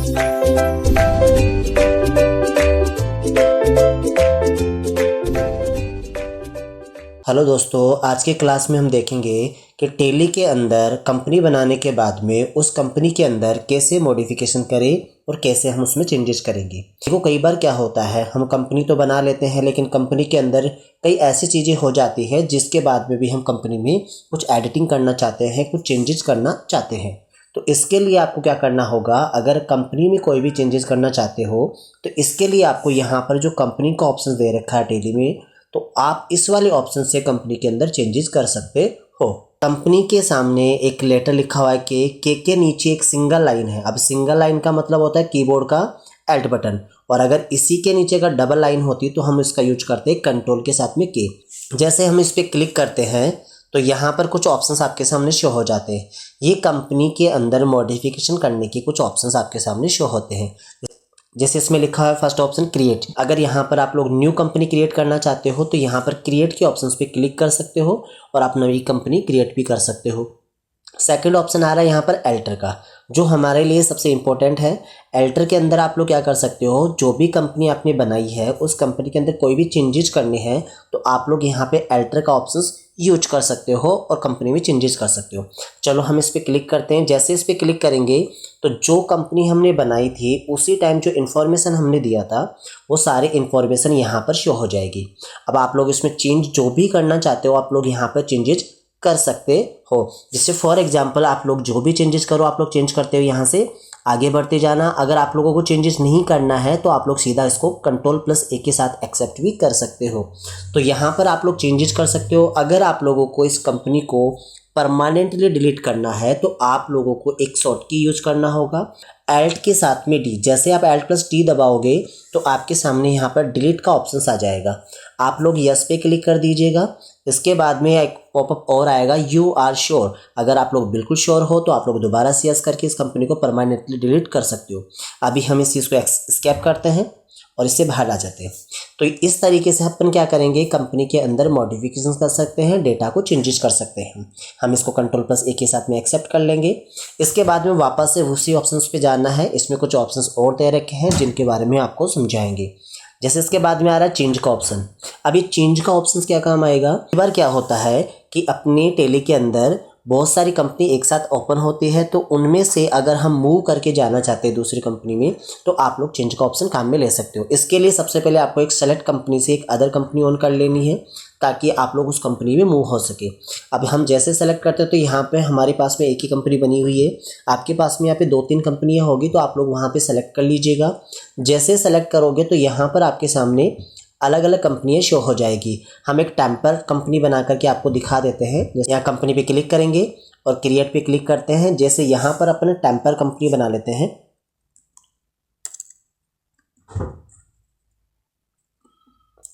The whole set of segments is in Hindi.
हेलो दोस्तों, आज के क्लास में हम देखेंगे कि टैली के अंदर कंपनी बनाने के बाद में उस कंपनी के अंदर कैसे मॉडिफिकेशन करें और कैसे हम उसमें चेंजेस करेंगे। देखो, कई बार क्या होता है, हम कंपनी तो बना लेते हैं लेकिन कंपनी के अंदर कई ऐसी चीज़ें हो जाती है जिसके बाद में भी हम कंपनी में कुछ एडिटिंग करना चाहते हैं, कुछ चेंजेस करना चाहते हैं। तो इसके लिए आपको क्या करना होगा, अगर कंपनी में कोई भी चेंजेस करना चाहते हो तो इसके लिए आपको यहाँ पर जो कंपनी का ऑप्शन दे रखा है टैली में, तो आप इस वाले ऑप्शन से कंपनी के अंदर चेंजेस कर सकते हो। कंपनी के सामने एक लेटर लिखा हुआ है के नीचे एक सिंगल लाइन है। अब सिंगल लाइन का मतलब होता है कीबोर्ड का एल्ट बटन, और अगर इसी के नीचे का डबल लाइन होती तो हम इसका यूज करते हैं कंट्रोल के साथ में के। जैसे हम इस पर क्लिक करते हैं तो यहाँ पर कुछ ऑप्शंस आपके सामने शो हो जाते हैं। ये कंपनी के अंदर मॉडिफिकेशन करने के कुछ ऑप्शंस आपके सामने शो होते हैं। जैसे इसमें लिखा है फर्स्ट ऑप्शन क्रिएट। अगर यहाँ पर आप लोग न्यू कंपनी क्रिएट करना चाहते हो तो यहाँ पर क्रिएट के ऑप्शंस पे क्लिक कर सकते हो और आप नई कंपनी क्रिएट भी कर सकते हो। सेकंड ऑप्शन आ रहा है यहाँ पर एल्टर का, जो हमारे लिए सबसे इम्पोर्टेंट है। एल्टर के अंदर आप लोग क्या कर सकते हो, जो भी कंपनी आपने बनाई है उस कंपनी के अंदर कोई भी चेंजेस करने हैं तो आप लोग यहाँ पे एल्टर का ऑप्शन यूज कर सकते हो और कंपनी में चेंजेस कर सकते हो। चलो हम इस पर क्लिक करते हैं। जैसे इस पर क्लिक करेंगे तो जो कंपनी हमने बनाई थी उसी टाइम जो इन्फॉर्मेशन हमने दिया था वो सारी इन्फॉर्मेशन यहाँ पर शो हो जाएगी। अब आप लोग इसमें चेंज जो भी करना चाहते हो आप लोग यहाँ पर चेंजेस कर सकते हो। जैसे फॉर एग्जांपल आप लोग जो भी चेंजेस करो आप लोग चेंज करते हो, यहाँ से आगे बढ़ते जाना। अगर आप लोगों को चेंजेस नहीं करना है तो आप लोग सीधा इसको कंट्रोल+A के साथ एक्सेप्ट भी कर सकते हो। तो यहाँ पर आप लोग चेंजेस कर सकते हो। अगर आप लोगों को इस कंपनी को परमानेंटली डिलीट करना है तो आप लोगों को एक शॉर्ट की यूज करना होगा, एल्ट के साथ में डी। जैसे आप Alt+D दबाओगे तो आपके सामने यहाँ पर डिलीट का ऑप्शन आ जाएगा। आप लोग यस पे क्लिक कर दीजिएगा। इसके बाद में एक पॉपअप और आएगा, यू आर श्योर। अगर आप लोग बिल्कुल श्योर हो तो आप लोग दोबारा से यस करके इस कंपनी को परमानेंटली डिलीट कर सकते हो। अभी हम इस चीज़ को एस्केप करते हैं और इससे बाहर आ जाते हैं। तो इस तरीके से अपन क्या करेंगे, कंपनी के अंदर मॉडिफिकेशन कर सकते हैं, डेटा को चेंजेस कर सकते हैं। हम इसको कंट्रोल+A के साथ में एक्सेप्ट कर लेंगे। इसके बाद में वापस से उसी ऑप्शंस पे जाना है। इसमें कुछ ऑप्शंस और दे रखे हैं जिनके बारे में आपको समझाएंगे। जैसे इसके बाद में आ रहा है चेंज का ऑप्शन। अब ये चेंज का ऑप्शन क्या काम आएगा, एक बार क्या होता है कि अपने टैली के अंदर बहुत सारी कंपनी एक साथ ओपन होती है, तो उनमें से अगर हम मूव करके जाना चाहते हैं दूसरी कंपनी में तो आप लोग चेंज का ऑप्शन काम में ले सकते हो। इसके लिए सबसे पहले आपको एक सेलेक्ट कंपनी से एक अदर कंपनी ऑन कर लेनी है ताकि आप लोग उस कंपनी में मूव हो सके। अब हम जैसे सेलेक्ट करते हैं तो यहाँ पे हमारे पास में एक ही कंपनी बनी हुई है। आपके पास में यहाँ पे 2-3 कंपनियाँ होगी तो आप लोग वहाँ पे सेलेक्ट कर लीजिएगा। जैसे सेलेक्ट करोगे तो यहाँ पर आपके सामने अलग अलग कंपनियाँ शो हो जाएगी। हम एक टेम्पर कंपनी बना करके आपको दिखा देते हैं। जैसे यहाँ कंपनी पे क्लिक करेंगे और क्रिएट पे क्लिक करते हैं। जैसे यहाँ पर अपने टेम्पर कंपनी बना लेते हैं।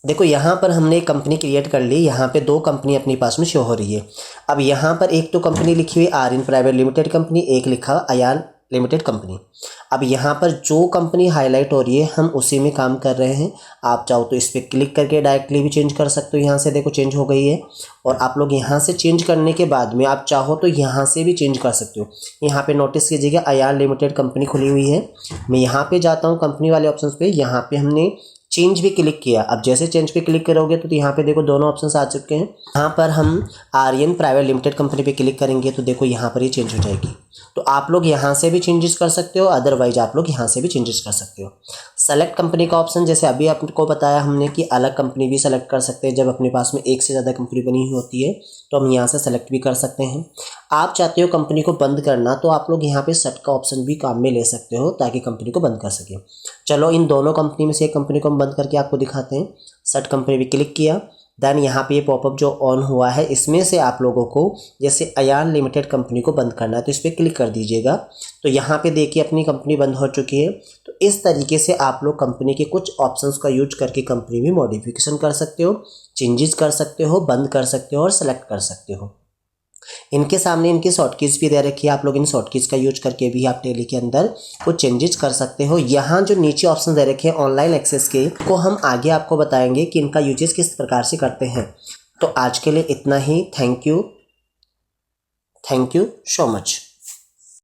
देखो यहाँ पर हमने एक कंपनी क्रिएट कर ली। यहाँ पे 2 कंपनी अपने पास में शो हो रही है। अब यहाँ पर एक तो कंपनी लिखी हुई आर्यन प्राइवेट लिमिटेड कंपनी, एक लिखा अयान लिमिटेड कंपनी। अब यहाँ पर जो कंपनी हाईलाइट हो रही है हम उसी में काम कर रहे हैं। आप चाहो तो इस पर क्लिक करके डायरेक्टली भी चेंज कर सकते हो। यहाँ से देखो चेंज हो गई है। और आप लोग यहाँ से चेंज करने के बाद में आप चाहो तो यहाँ से भी चेंज कर सकते हो। यहाँ पे नोटिस कीजिएगा अयान लिमिटेड कंपनी खुली हुई है। मैं यहाँ पे जाता हूँ कंपनी वाले ऑप्शन पे। यहाँ पे हमने चेंज भी क्लिक किया। अब जैसे चेंज पे क्लिक करोगे तो यहाँ पे देखो दोनों ऑप्शंस आ चुके हैं। यहाँ पर हम आर्यन प्राइवेट लिमिटेड कंपनी पे क्लिक करेंगे तो देखो यहाँ पर ये चेंज हो जाएगी। तो आप लोग यहाँ से भी चेंजेस कर सकते हो, अदरवाइज आप लोग यहाँ से भी चेंजेस कर सकते हो। सेलेक्ट कंपनी का ऑप्शन, जैसे अभी आपको बताया हमने कि अलग कंपनी भी सेलेक्ट कर सकते हैं। जब अपने पास में एक से ज़्यादा कंपनी बनी हुई होती है तो हम यहाँ से सेलेक्ट भी कर सकते हैं। आप चाहते हो कंपनी को बंद करना तो आप लोग यहाँ पे शट का ऑप्शन भी काम में ले सकते हो ताकि कंपनी को बंद कर सके। चलो इन दोनों कंपनी में से एक कंपनी को हम बंद करके आपको दिखाते हैं। शट कंपनी भी क्लिक किया। देन यहाँ पे ये पॉपअप जो ऑन हुआ है इसमें से आप लोगों को जैसे अयान लिमिटेड कंपनी को बंद करना है तो इस पर क्लिक कर दीजिएगा। तो यहाँ पे देखिए अपनी कंपनी बंद हो चुकी है। तो इस तरीके से आप लोग कंपनी के कुछ ऑप्शंस का यूज करके कंपनी में मॉडिफिकेशन कर सकते हो, चेंजेस कर सकते हो, बंद कर सकते हो और सेलेक्ट कर सकते हो। इनके सामने इनकी शॉर्ट कीज भी दे रखी है। आप लोग इन शॉर्ट कीज का यूज करके भी आप टैली के अंदर कुछ चेंजेस कर सकते हो। यहाँ जो नीचे ऑप्शन दे रखे हैं ऑनलाइन एक्सेस के, को हम आगे आपको बताएंगे कि इनका यूजेस किस प्रकार से करते हैं। तो आज के लिए इतना ही। Thank you so much.